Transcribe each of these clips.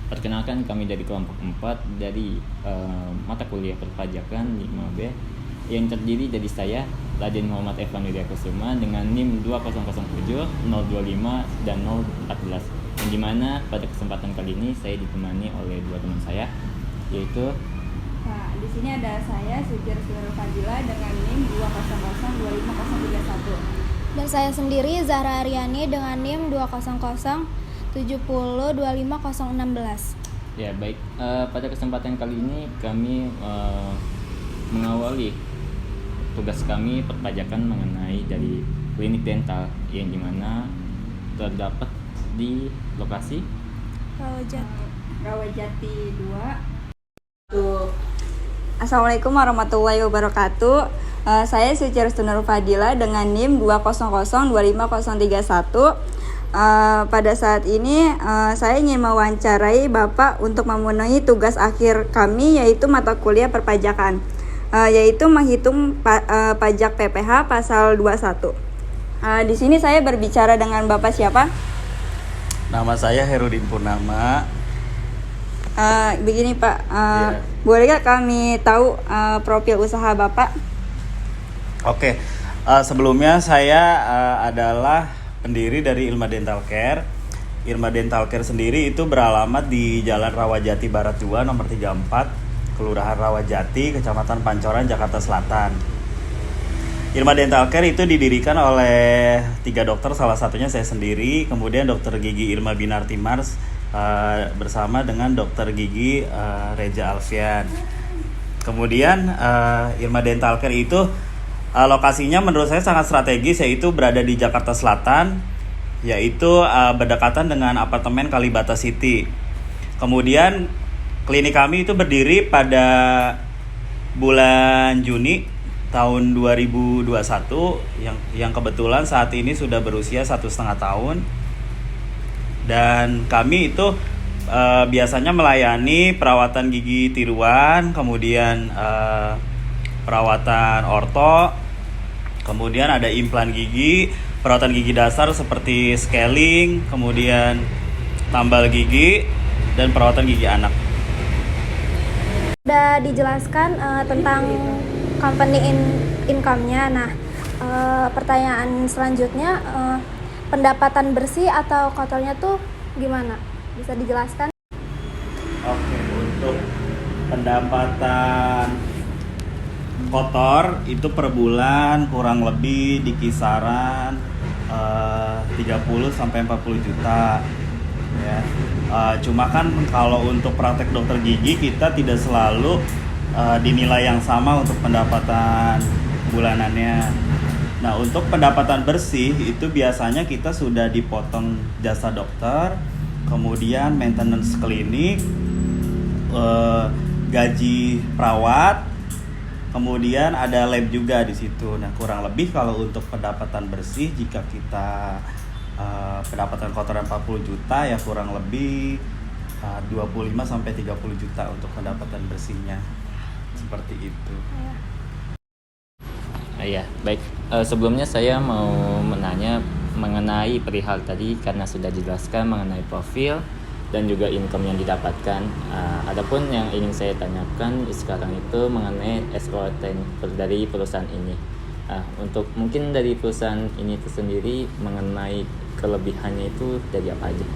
Perkenalkan, kami dari kelompok 4 dari mata kuliah perpajakan 5B yang terdiri dari saya, Raden Muhammad Evan Widyakusuma dengan NIM 2007, 025, dan 014. Yang dimana pada kesempatan kali ini saya ditemani oleh dua teman saya, yaitu Di sini ada saya, Sujir Surul Fadila dengan NIM 200-25031. Dan saya sendiri, Zahra Aryani dengan NIM 200-70-25016. ya baik. Pada kesempatan kali ini kami mengawali tugas kami perpajakan mengenai dari klinik dental yang dimana terdapat di lokasi Rawajati 2. Assalamualaikum warahmatullahi wabarakatuh. Saya Suci Rustunur Fadila dengan NIM 200-25031. Pada saat ini saya ingin mewawancarai Bapak untuk memenuhi tugas akhir kami, yaitu mata kuliah perpajakan, yaitu menghitung pajak PPh pasal 21. Di sini saya berbicara dengan Bapak siapa? Nama saya Herudin Purnama. Begini Pak, Iya. boleh gak kami tahu profil usaha Bapak? Oke, sebelumnya saya adalah pendiri dari Irma Dental Care. Irma Dental Care sendiri itu beralamat di Jalan Rawajati Barat 2 nomor 34, Kelurahan Rawajati, Kecamatan Pancoran, Jakarta Selatan. Irma Dental Care itu didirikan oleh 3 dokter, salah satunya saya sendiri, kemudian Dokter Gigi Irma Binarti Mars bersama dengan Dokter Gigi Reza Alfian. Kemudian Irma Dental Care itu lokasinya menurut saya sangat strategis, yaitu berada di Jakarta Selatan, yaitu berdekatan dengan apartemen Kalibata City. Kemudian klinik kami itu berdiri pada bulan Juni tahun 2021 yang kebetulan saat ini sudah berusia 1,5 tahun. Dan kami itu biasanya melayani perawatan gigi tiruan, kemudian perawatan orto, kemudian ada implan gigi, perawatan gigi dasar seperti scaling, kemudian tambal gigi, dan perawatan gigi anak. Sudah dijelaskan tentang company income-nya. Nah, pertanyaan selanjutnya, pendapatan bersih atau kotornya tuh gimana? Bisa dijelaskan? Oke, untuk pendapatan kotor itu per bulan kurang lebih di kisaran 30 sampai 40 juta ya. Cuma kan kalau untuk praktek dokter gigi kita tidak selalu dinilai yang sama untuk pendapatan bulanannya. Nah, untuk pendapatan bersih itu biasanya kita sudah dipotong jasa dokter, kemudian maintenance klinik, gaji perawat, kemudian ada lab juga di situ. Nah, kurang lebih kalau untuk pendapatan bersih, jika kita pendapatan kotoran 40 juta ya kurang lebih 25 sampai 30 juta untuk pendapatan bersihnya. Seperti itu. ya baik. Sebelumnya saya mau menanya mengenai perihal tadi karena sudah dijelaskan mengenai profil dan juga income yang didapatkan. Adapun yang ingin saya tanyakan sekarang itu mengenai SOT dari perusahaan ini. Untuk mungkin dari perusahaan ini itu sendiri mengenai kelebihannya itu dari apa aja?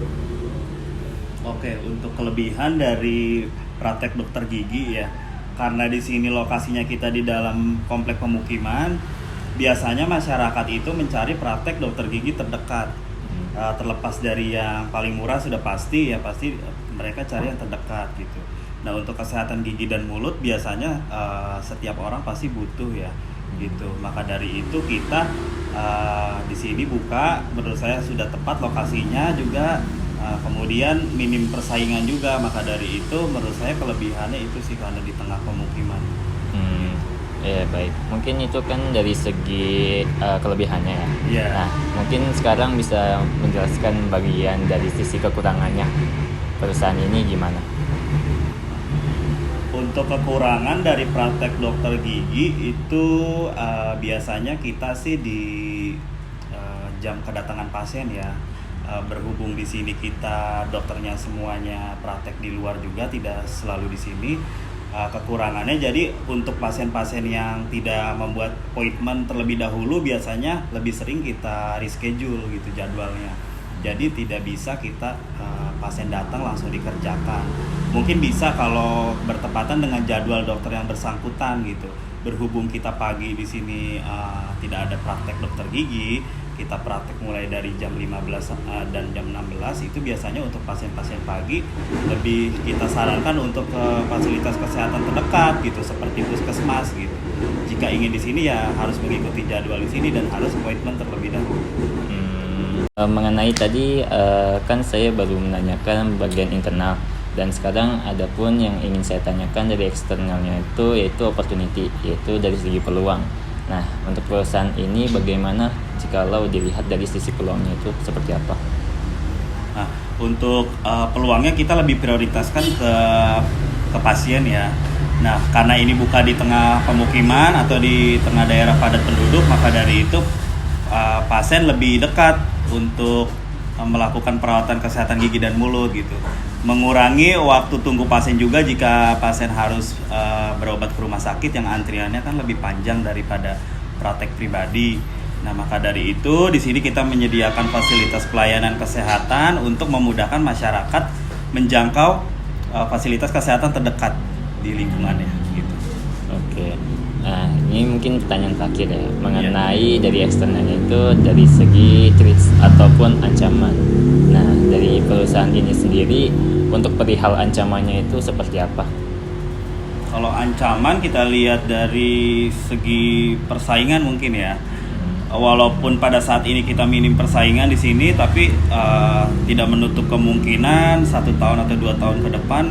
Oke, untuk kelebihan dari praktek dokter gigi ya, karena di sini lokasinya kita di dalam komplek pemukiman, biasanya masyarakat itu mencari praktek dokter gigi terdekat. Terlepas dari yang paling murah sudah pasti mereka cari yang terdekat gitu. Nah, untuk kesehatan gigi dan mulut biasanya setiap orang pasti butuh ya gitu. Maka dari itu kita di sini buka, menurut saya sudah tepat lokasinya juga. Kemudian minim persaingan juga, maka dari itu menurut saya kelebihannya itu sih karena di tengah pemukiman. Ya baik, mungkin itu kan dari segi kelebihannya ya. Iya. Nah, mungkin sekarang bisa menjelaskan bagian dari sisi kekurangannya perusahaan ini gimana? Untuk kekurangan dari praktek dokter gigi itu biasanya kita sih di jam kedatangan pasien ya. berhubung di sini kita dokternya semuanya praktek di luar juga, tidak selalu di sini. Kekurangannya jadi untuk pasien-pasien yang tidak membuat appointment terlebih dahulu biasanya lebih sering kita reschedule gitu jadwalnya. Jadi tidak bisa kita pasien datang langsung dikerjakan. Mungkin bisa kalau bertepatan dengan jadwal dokter yang bersangkutan gitu. Berhubung kita pagi di sini tidak ada praktek dokter gigi, kita praktek mulai dari jam 15 dan jam 16, itu biasanya untuk pasien-pasien pagi lebih kita sarankan untuk ke fasilitas kesehatan terdekat gitu seperti puskesmas gitu. Jika ingin di sini ya harus mengikuti jadwal di sini dan harus appointment terlebih dahulu. Mengenai tadi kan saya baru menanyakan bagian internal, dan sekarang ada pun yang ingin saya tanyakan dari eksternalnya itu yaitu opportunity, yaitu dari segi peluang. Nah, untuk perusahaan ini bagaimana jikalau dilihat dari sisi peluangnya itu seperti apa? Nah, untuk peluangnya kita lebih prioritaskan ke pasien ya. Nah, karena ini buka di tengah pemukiman atau di tengah daerah padat penduduk, maka dari itu pasien lebih dekat untuk melakukan perawatan kesehatan gigi dan mulut gitu. Mengurangi waktu tunggu pasien juga jika pasien harus berobat ke rumah sakit yang antriannya kan lebih panjang daripada praktek pribadi. Nah, maka dari itu di sini kita menyediakan fasilitas pelayanan kesehatan untuk memudahkan masyarakat menjangkau fasilitas kesehatan terdekat di lingkungannya gitu. Oke. Nah, ini mungkin pertanyaan terakhir ya, mengenai dari eksternalnya itu dari segi threats ataupun ancaman. Nah, dari perusahaan ini sendiri untuk perihal ancamannya itu seperti apa? Kalau ancaman kita lihat dari segi persaingan mungkin ya. Walaupun pada saat ini kita minim persaingan di sini, tapi tidak menutup kemungkinan 1 tahun atau 2 tahun ke depan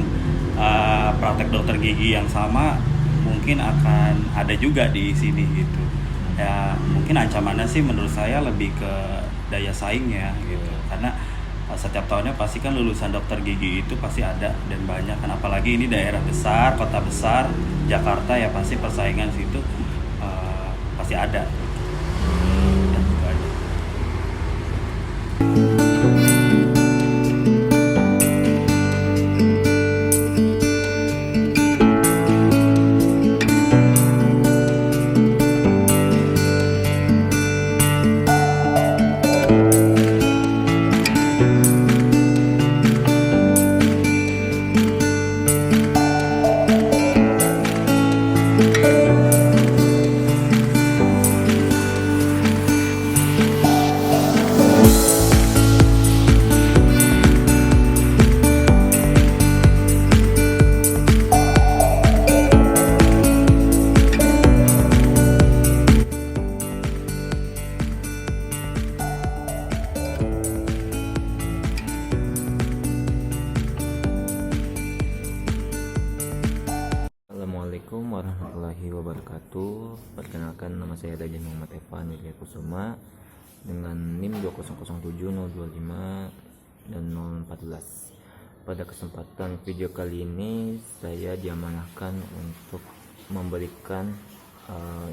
praktek dokter gigi yang sama mungkin akan ada juga di sini gitu. Ya mungkin ancamannya sih menurut saya lebih ke daya saingnya gitu. Karena setiap tahunnya pasti kan lulusan dokter gigi itu pasti ada dan banyak kan, apalagi ini daerah besar, kota besar, Jakarta ya pasti persaingan situ pasti ada. Dan itu aja. Assalamualaikum warahmatullahi wabarakatuh. Perkenalkan, nama saya Rajan Muhammad Evan Widya Kusuma dengan NIM 2007025 dan 014. Pada kesempatan video kali ini saya diamanahkan untuk memberikan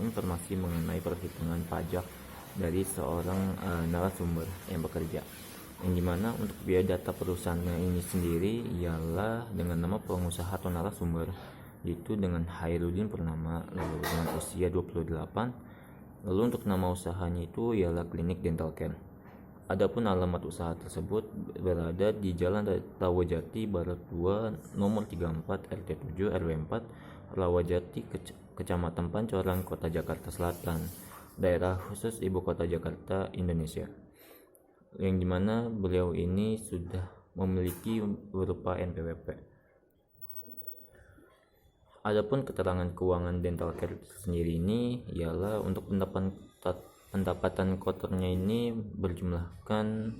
informasi mengenai perhitungan pajak dari seorang narasumber yang bekerja, yang dimana untuk biaya data perusahaannya ini sendiri ialah dengan nama pengusaha atau narasumber, yaitu dengan Hairudin Purnama, lalu dengan usia 28. Lalu untuk nama usahanya itu ialah Klinik Dental Care. Adapun alamat usaha tersebut berada di Jalan Rawajati Barat 2 nomor 34 RT 7 RW 4 Rawajati, Kecamatan Pancoran, Kota Jakarta Selatan, daerah khusus Ibu Kota Jakarta, Indonesia. Yang dimana beliau ini sudah memiliki berupa NPWP. Adapun keterangan keuangan Dental Care sendiri ini ialah untuk pendapatan kotornya ini berjumlahkan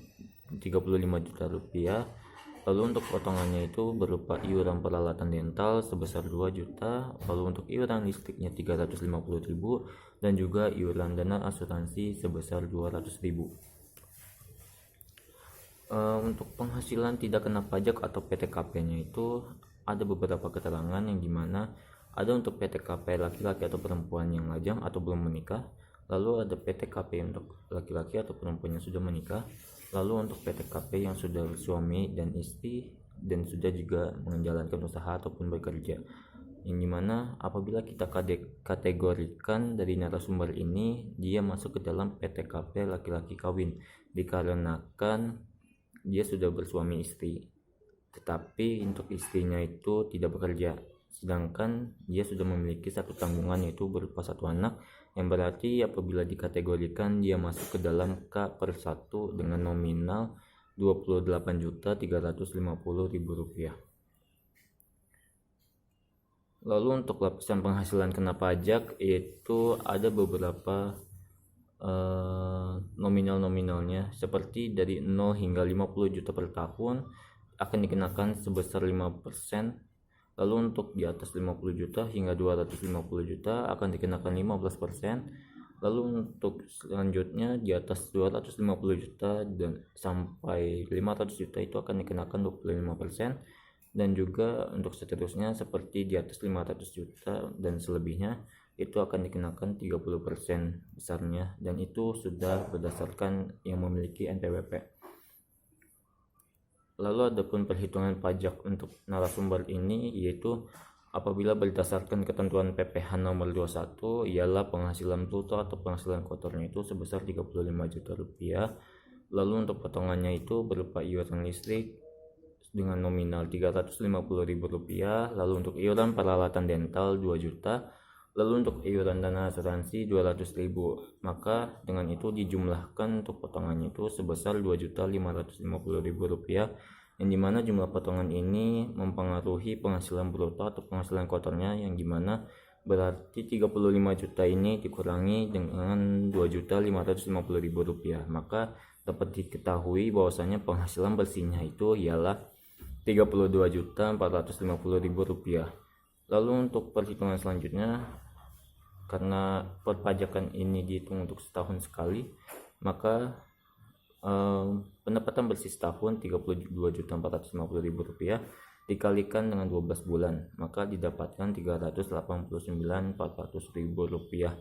35 juta rupiah. Lalu untuk potongannya itu berupa iuran peralatan dental sebesar 2 juta, lalu untuk iuran listriknya 350.000 dan juga iuran dana asuransi sebesar 200.000. Untuk penghasilan tidak kena pajak atau PTKP-nya itu ada beberapa keterangan, yang dimana ada untuk PTKP laki-laki atau perempuan yang lajang atau belum menikah, lalu ada PTKP untuk laki-laki atau perempuan yang sudah menikah, Lalu untuk PTKP yang sudah suami dan istri dan sudah juga menjalankan usaha ataupun bekerja, yang dimana apabila kita kategorikan dari narasumber ini, dia masuk ke dalam PTKP laki-laki kawin dikarenakan dia sudah bersuami istri, tetapi untuk istrinya itu tidak bekerja, sedangkan dia sudah memiliki satu tanggungan yaitu berupa satu anak, yang berarti apabila dikategorikan dia masuk ke dalam K/1 dengan nominal Rp28.350.000. Lalu untuk lapisan penghasilan kena pajak itu ada beberapa nominalnya, seperti dari 0 hingga 50 juta per tahun akan dikenakan sebesar 5%. Lalu untuk di atas 50 juta hingga 250 juta akan dikenakan 15%. Lalu untuk selanjutnya di atas 250 juta dan sampai 500 juta itu akan dikenakan 25%. Dan juga untuk seterusnya seperti di atas 500 juta dan selebihnya itu akan dikenakan 30% besarnya, dan itu sudah berdasarkan yang memiliki NPWP. Lalu adapun perhitungan pajak untuk narasumber ini yaitu apabila berdasarkan ketentuan PPh nomor 21 ialah penghasilan bruto atau penghasilan kotornya itu sebesar 35 juta rupiah. Lalu untuk potongannya itu berupa iuran listrik dengan nominal Rp350.000, lalu untuk iuran peralatan dental 2 juta, lalu untuk iuran dana asuransi 200.000. Maka dengan itu dijumlahkan untuk potongannya itu sebesar Rp2.550.000, yang dimana jumlah potongan ini mempengaruhi penghasilan bruto atau penghasilan kotornya, yang dimana berarti 35 juta ini dikurangi dengan Rp2.550.000, maka dapat diketahui bahwasanya penghasilan bersihnya itu ialah Rp32.450.000. Lalu untuk perhitungan selanjutnya, karena perpajakan ini dihitung untuk setahun sekali, maka pendapatan bersih setahun Rp32.450.000 dikalikan dengan 12 bulan, maka didapatkan Rp389.400.000,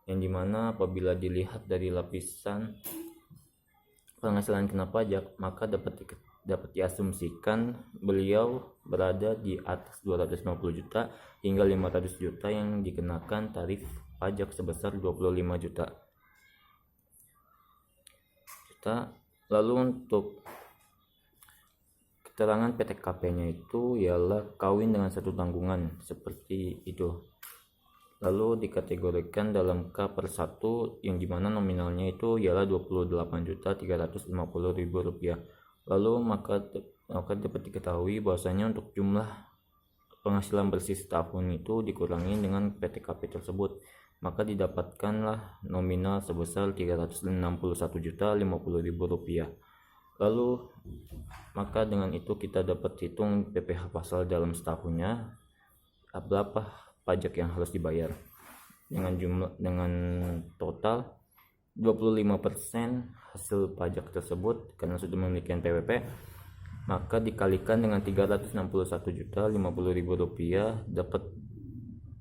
yang dimana apabila dilihat dari lapisan penghasilan kena pajak, maka dapat diasumsikan beliau berada di atas 250 juta hingga 500 juta yang dikenakan tarif pajak sebesar 25 juta. Lalu untuk keterangan PTKP-nya itu ialah kawin dengan satu tanggungan seperti itu. Lalu dikategorikan dalam K/1 yang dimana nominalnya itu ialah Rp28.350.000. Lalu maka dapat diketahui bahwasanya untuk jumlah penghasilan bersih setahun itu dikurangi dengan PTKP tersebut, maka didapatkanlah nominal sebesar Rp361.050.000. Lalu maka dengan itu kita dapat hitung PPh pasal dalam setahunnya, berapa pajak yang harus dibayar dengan total 25% hasil pajak tersebut karena sudah memiliki NPWP, maka dikalikan dengan Rp361.050.000 dapat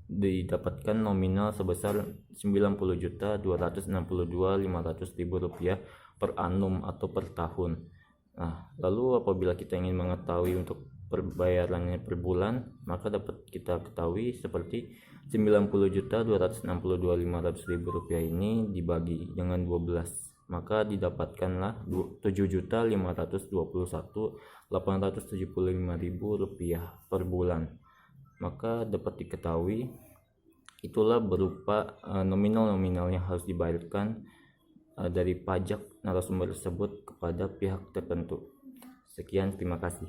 didapatkan nominal sebesar Rp90.262.500.000 per annum atau per tahun. Nah, lalu apabila kita ingin mengetahui untuk perbayarannya per bulan, maka dapat kita ketahui seperti Rp90.262.500.000 ini dibagi dengan 12, maka didapatkanlah Rp7.521.875.000 per bulan. Maka dapat diketahui itulah berupa nominal-nominal yang harus dibayarkan dari pajak narasumber tersebut kepada pihak tertentu. Sekian, terima kasih.